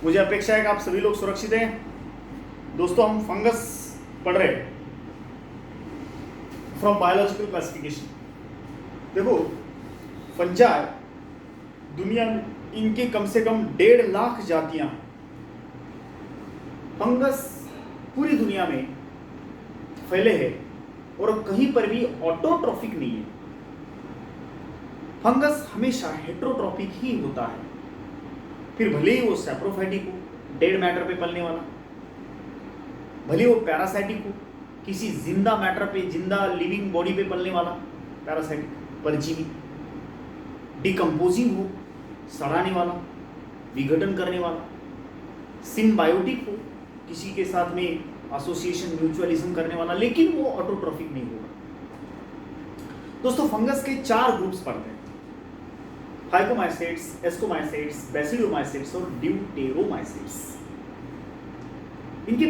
मुझे अपेक्षा है कि आप सभी लोग सुरक्षित हैं। दोस्तों, हम फंगस पढ़ रहे हैं फ्रॉम बायोलॉजिकल क्लासिफिकेशन। देखो, फंजाई दुनिया में इनके कम से कम 1.5 लाख जातियां हैं। फंगस पूरी दुनिया में फैले हैं और कहीं पर भी ऑटोट्रॉफिक नहीं है। फंगस हमेशा हेट्रोट्रॉपिक ही होता है। फिर भले ही वो सैप्रोफाइटिक हो, डेड मैटर पे पलने वाला, भले वो पैरासाइटिक हो, किसी जिंदा मैटर पे, जिंदा लिविंग बॉडी पे पलने वाला पैरासाइटिक परजीवी, डिकम्पोजिंग हो, सड़ाने वाला, विघटन करने वाला, सिम्बायोटिक हो, किसी के साथ में एसोसिएशन म्यूचुअलिज्म करने वाला, लेकिन वो ऑटोट्रॉफिक नहीं होगा। दोस्तों, फंगस के 4 ग्रुप्स पढ़ते हैं: फाइकोमाइसेट्स, एस्कोमाइसेट्स, बेसिडोमाइसेट्स और ड्यूटेरोमाइसेट्स। इनके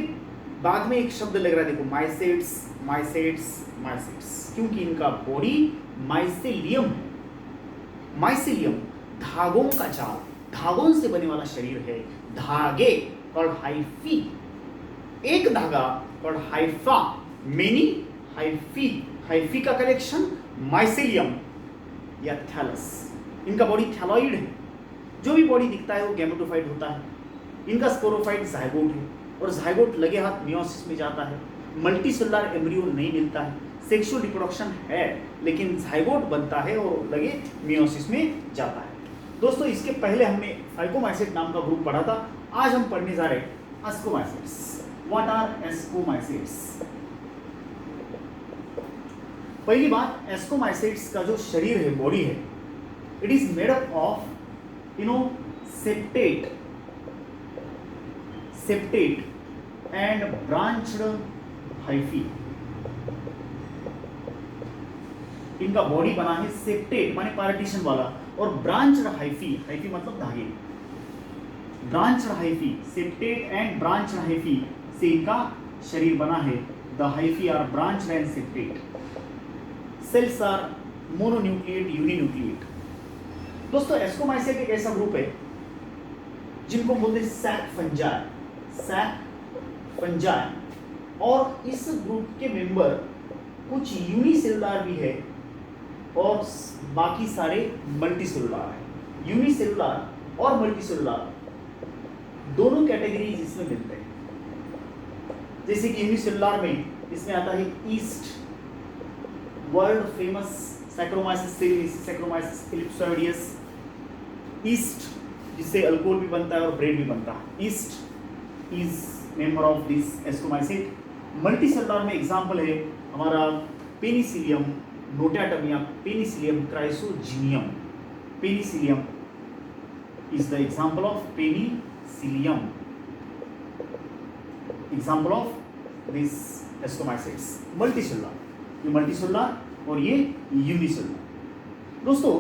बाद में एक शब्द लग रहा है, देखो, माइसेट्स, माइसेट्स, माइसेट्स, क्योंकि इनका बॉडी माइसेलियम है। माइसेलियम धागों का जाल, धागों से बने वाला शरीर है। धागे कॉल्ड हाइफी, एक धागा called Haifa, many hyphae, hyphae का कलेक्शन माइसेलियम या थैलस। इनका बॉडी थैलॉइड है। जो भी बॉडी दिखता है वो गैमेटोफाइट होता है। इनका स्पोरोफाइट जायगोट है और जायगोट लगे हाथ मियोसिस में जाता है। मल्टीसेलुलर एम्ब्रियो नहीं मिलता है। सेक्सुअल रिप्रोडक्शन है लेकिन जायगोट बनता है और लगे मियोसिस में जाता है। दोस्तों, इसके पहले हमने फाइकोमाइसेट नाम का ग्रुप पढ़ा था। आज हम पढ़ने जा रहे हैं एस्कोमाइसेट्स। What are ascomycetes? पहली बात, एस्कोमाइसेट्स का जो शरीर है, बॉडी है, it is made up of septate and branched hyphae. इनका बॉडी बना है सेप्टेट माने पार्टीशन वाला और ब्रांच्ड हाइफी, हाइफी मतलब धागे, branched hyphae, septate and branched hyphae से इनका शरीर बना है। The hyphae are branched and septate. Cells are mononucleate, uninucleate. दोस्तों, एस्कोमाइसेट एक ऐसा ग्रुप है जिनको बोलते हैं सैक फंजाई, सैक फंजाई। और इस ग्रुप के मेंबर कुछ यूनिसेलुलर भी है और बाकी सारे मल्टीसेलुलर है। यूनिसेलुलर और मल्टीसेलुलर दोनों कैटेगरीज इसमें मिलते हैं। जैसे कि यूनिसेलुलर में इसमें आता है yeast, world famous Saccharomyces, Saccharomyces ellipsoideus. Yeast जिससे अल्कोहल भी बनता है और ब्रेड भी बनता है। Yeast is member of this ascomycete. Multicellular में एग्जांपल है हमारा पेनिसिलियम नोटाटम या Penicillium chrysogenum. Penicillium is the example of Penicillium, example of this ascomycetes. Multicellular, ये मल्टीसेलुलर और ये यूनिसेलुलर। दोस्तों,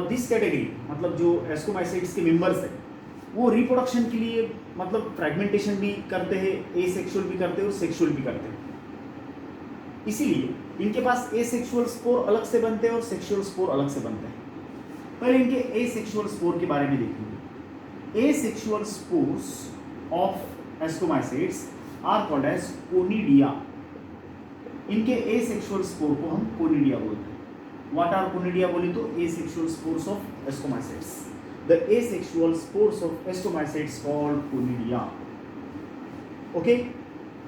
दिस कैटेगरी मतलब जो एस्कोमाइसेट्स के मेंबर्स हैं वो रिप्रोडक्शन के लिए मतलब फ्रेगमेंटेशन भी करते हैं, एसेक्सुअल भी करते हैं और सेक्सुअल भी करते हैं। इसीलिए इनके पास एसेक्सुअल स्पोर अलग से बनते हैं और सेक्सुअल स्पोर अलग से बनते हैं। पहले इनके एसेक्सुअल स्पोर के बारे में देखेंगे। Asexual spores of ascomycetes are called as conidia. इनके एसेक्सुअल स्पोर को हम कोनिडिया बोलते हैं। व्हाट आर कोनिडिया बोले तो asexual spores of ascomycetes. The asexual spores of ascomycetes called conidia. Okay,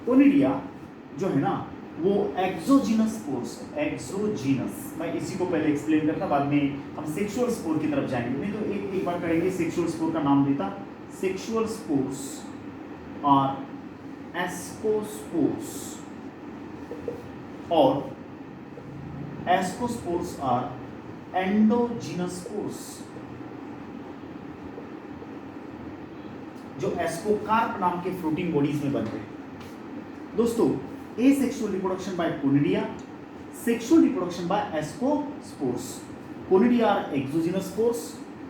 conidia जो है ना वो एक्सोजीनस स्पोर्स, एक्सोजीनस। मैं इसी को पहले एक्सप्लेन करता, बाद में हम सेक्सुअल स्पोर की तरफ जाएंगे। नहीं तो एक बार करेंगे, सेक्सुअल स्पोर का नाम देता। सेक्सुअल स्पोर्स आर एस्कोस्पोर्स और एस्कोस्पोर्स आर एंडोजीनस स्पोर्स। जो एस्कोकार्प नाम के फ्रूटिंग बॉडीज में बनते हैं। दोस्तों, asexual reproduction by conidia, sexual reproduction by ascospores. Conidia are exogenous spores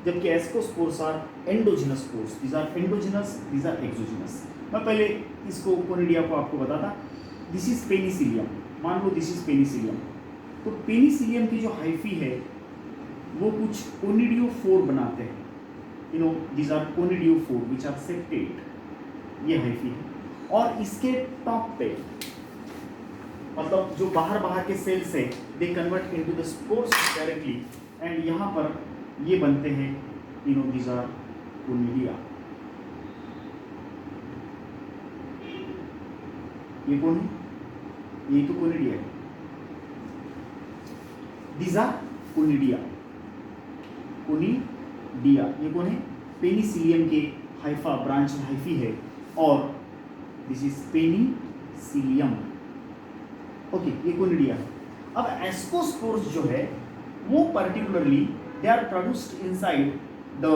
जबकि ascospores are endogenous spores. These are endogenous, these are exogenous. मैं पहले इसको कोनिडिया को आपको बताता। दिस इज पेनिसिलियम, मान लो दिस इज पेनिसिलियम। तो पेनिसिलियम की जो हाइफी है वो कुछ कोनिडियोफोर बनाते हैं। these are conidiophore which are septate, ये हाइफी है। और इसके टॉप पे मतलब जो बाहर के सेल्स है they convert into the spores directly, and यहाँ पर ये बनते हैं these are conidia। ये कौन है? ये तो कोनिडिया है। These are conidia, conidia. ये कौन है? पेनिसिलियम के हाइफा ब्रांच हाइफी है, और दिस इज पेनिसिलियम। ओके, ये कोनिडिया है। अब एस्कोस्पोर्स जो है वो particularly they are produced inside the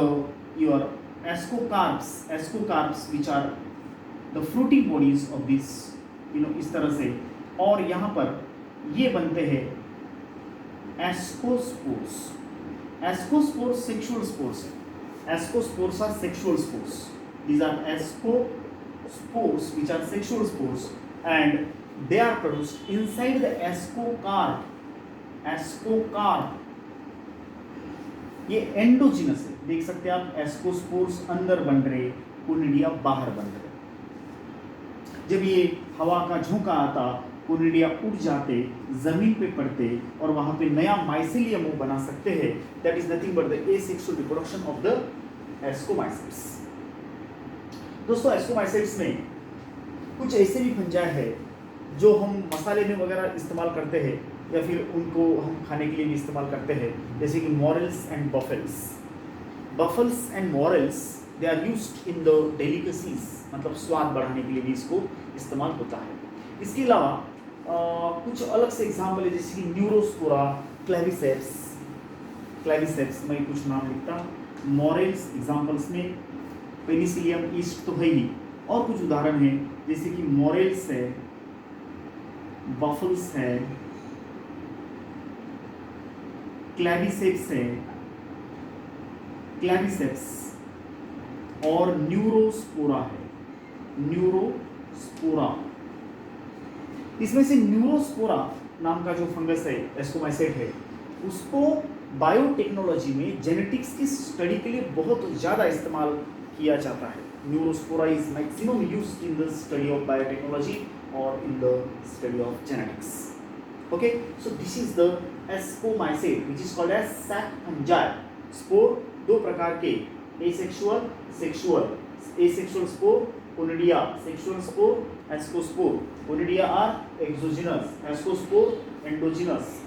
your ascocarps which are the fruiting bodies of this, इस तरह से। और यहाँ पर ये बनते हैं एस्कोस्पोर्स। एस्कोस्पोर्स सेक्सुअल स्पोर्स है। Ascospores are sexual spores. These are ascospores which are sexual spores, and they are produced inside the ascocarp। ascocarp ये एंडोजिनस है, देख सकते हैं आप। एस्कोस्पोर्स अंदर बन रहे, कोनिडिया बाहर बन रहे। जब ये हवा का झोंका आता, कोनिडिया उड़ जाते, जमीन पे पड़ते, और वहां पे नया माइसेलियम वो बना सकते हैं। That is nothing but the asexual reproduction of the ascomycetes. दोस्तों, एस्कोमाइसेट्स में कुछ ऐसे भी फंजाई है जो हम मसाले में वगैरह इस्तेमाल करते हैं, या फिर उनको हम खाने के लिए भी इस्तेमाल करते हैं, जैसे कि morels and truffles. Truffles and morels they are used in the delicacies, मतलब स्वाद बढ़ाने के लिए भी इसको इस्तेमाल होता है। इसके अलावा कुछ अलग से एग्जाम्पल है, जैसे कि न्यूरोस्पोरा, क्लेविसेप्स में कुछ नाम लिखता। मॉरल्स एग्जाम्पल्स में पेनिसिलियम ईस्ट तो है ही, और कुछ उदाहरण हैं जैसे कि मॉरल्स है, बफल्स है, क्लेविसेप्स है, और न्यूरोस्पोरा है। न्यूरोस्पोरा, इसमें से न्यूरोस्पोरा नाम का जो फंगस है, एस्कोमाइसेट है, उसको बायोटेक्नोलॉजी में जेनेटिक्स की स्टडी के लिए बहुत ज़्यादा इस्तेमाल किया जाता है। Neurospora is maximum used in the study of biotechnology और in the study of genetics. Okay, so this is the ascomycete which is called as sac fungi. Spore दो प्रकार के, asexual, sexual. Asexual spore conidia, sexual spore ascospore. Conidia are exogenous, ascospore endogenous.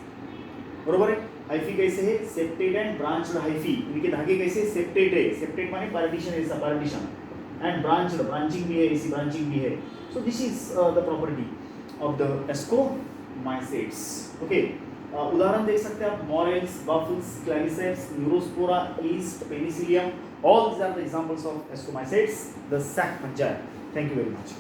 बरोबर है। Hyphae कैसे है? Septate and branched hyphae. इनके धागे कैसे? सेप्टेट है। सेप्टेट माने पार्टीशन, ऐसा पार्टीशन, एंड ब्रांच्ड, ब्रांचिंग भी है, ऐसी ब्रांचिंग भी है। So this is the property of the ascomycetes. Okay, उदाहरण देख सकते हैं आप, morels, truffles, Claviceps, Neurospora, yeast, Penicillium, all these are the examples of ascomycetes, the sac fungi. Thank you very much.